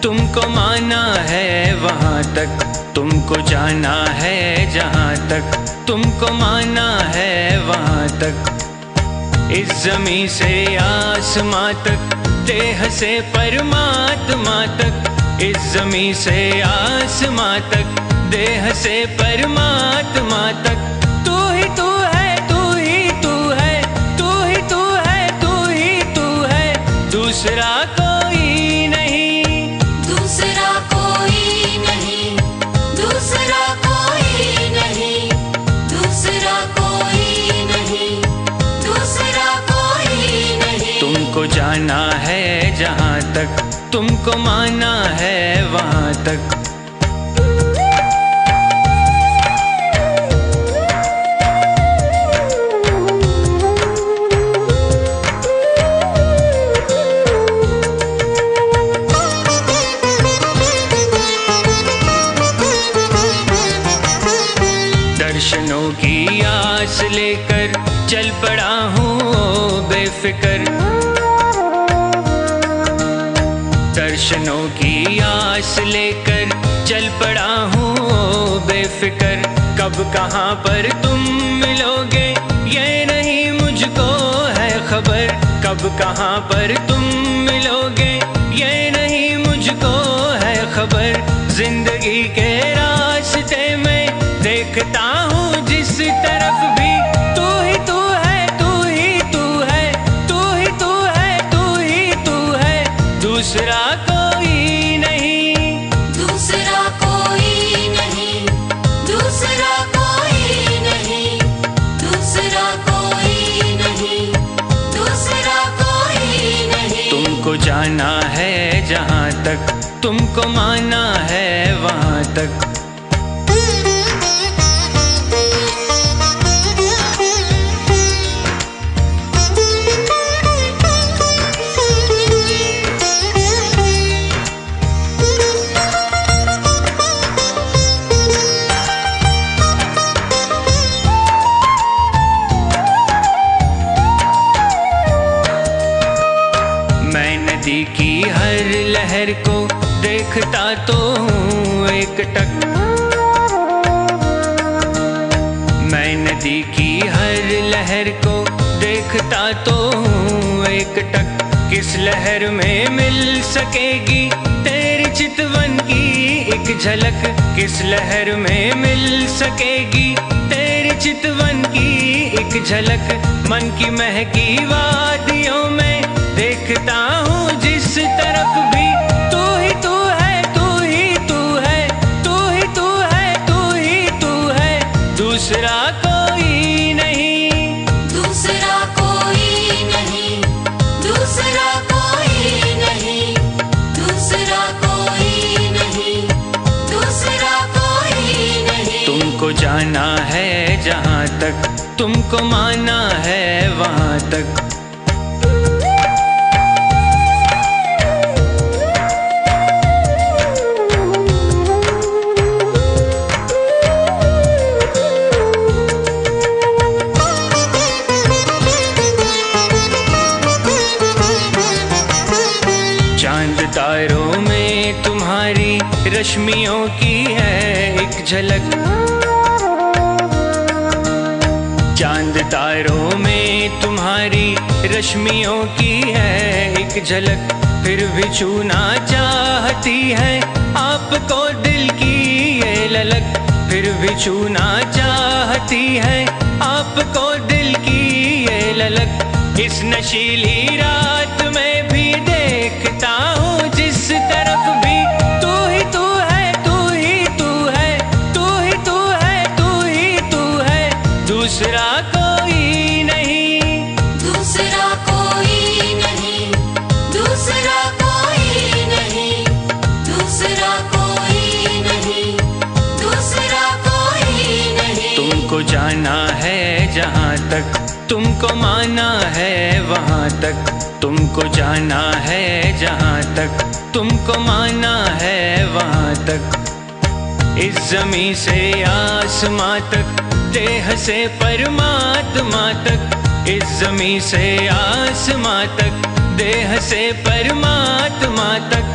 तुमको माना है वहाँ तक, तुमको जाना है जहाँ तक, तुमको माना है वहाँ तक। इस ज़मीं से आसमां तक, देह से परमात्मा तक, इस ज़मीं से आसमां तक, देह से परमात्मा तक। तू ही तू है, तू ही तू है, तू ही तू है, तू ही तू है, दूसरा कोई नहीं, दूसरा कोई नहीं, दूसरा कोई नहीं, दूसरा कोई नहीं, दूसरा कोई नहीं। तुमको जाना है जहाँ तक, तुमको माना है वहाँ तक। दर्शनों की आस लेकर चल पड़ा हूँ बेफिक्र, दर्शनों की आस लेकर चल पड़ा हूँ बेफिक्र। कब कहाँ पर तुम मिलोगे ये नहीं मुझको है खबर, कब कहाँ पर तुम मिलोगे ये नहीं मुझको है खबर। जिंदगी के रास्ते में देखता हूँ जिस तरफ भी, तू ही तू है, तू ही तू है, तू ही तू है, तू ही तू है, दूसरा कोई नहीं, दूसरा कोई नहीं, दूसरा कोई नहीं, दूसरा कोई नहीं, दूसरा कोई नहीं। तुमको जाना है जहाँ तक, तुमको माना है वहाँ तक। मैं नदी की हर लहर को देखता तो हूँ एक टक, मैं नदी की हर लहर को देखता तो हूँ एक टक। किस लहर में मिल सकेगी तेरी चितवन की एक झलक, किस लहर में मिल सकेगी तेरी चितवन की एक झलक। मन की महकी वादियों में देखता हूँ जिस तरफ भी, तू ही तू है, तू ही तू है, तू ही तू है, तू ही तू है, दूसरा कोई नहीं, दूसरा कोई नहीं, दूसरा कोई नहीं, दूसरा कोई नहीं, दूसरा कोई नहीं। तुमको जाना है जहाँ तक, तुमको माना है वहाँ तक। चांद तारों में तुम्हारी रश्मियों की है एक झलक, चांद तारों में तुम्हारी रश्मियों की है एक झलक। फिर भी छूना चाहती है आपको दिल की ये ललक, फिर भी छूना चाहती है आपको दिल की ये ललक। इस नशीली रात में भी देखता हूँ जिस तरफ भी, तू ही तू है, तू ही तू है, तू ही तू है, तू ही तू है, दूसरा कोई नहीं, दूसरा कोई नहीं, दूसरा कोई नहीं, दूसरा कोई नहीं, दूसरा कोई नहीं। तुमको जाना है जहाँ तक, तुमको माना है वहाँ तक, तुमको जाना है जहाँ तक, तुमको माना है वहाँ तक। इस ज़मीं से आसमां तक, देह से परमात्मा तक, इस ज़मीं से आसमां तक, देह से परमात्मा तक,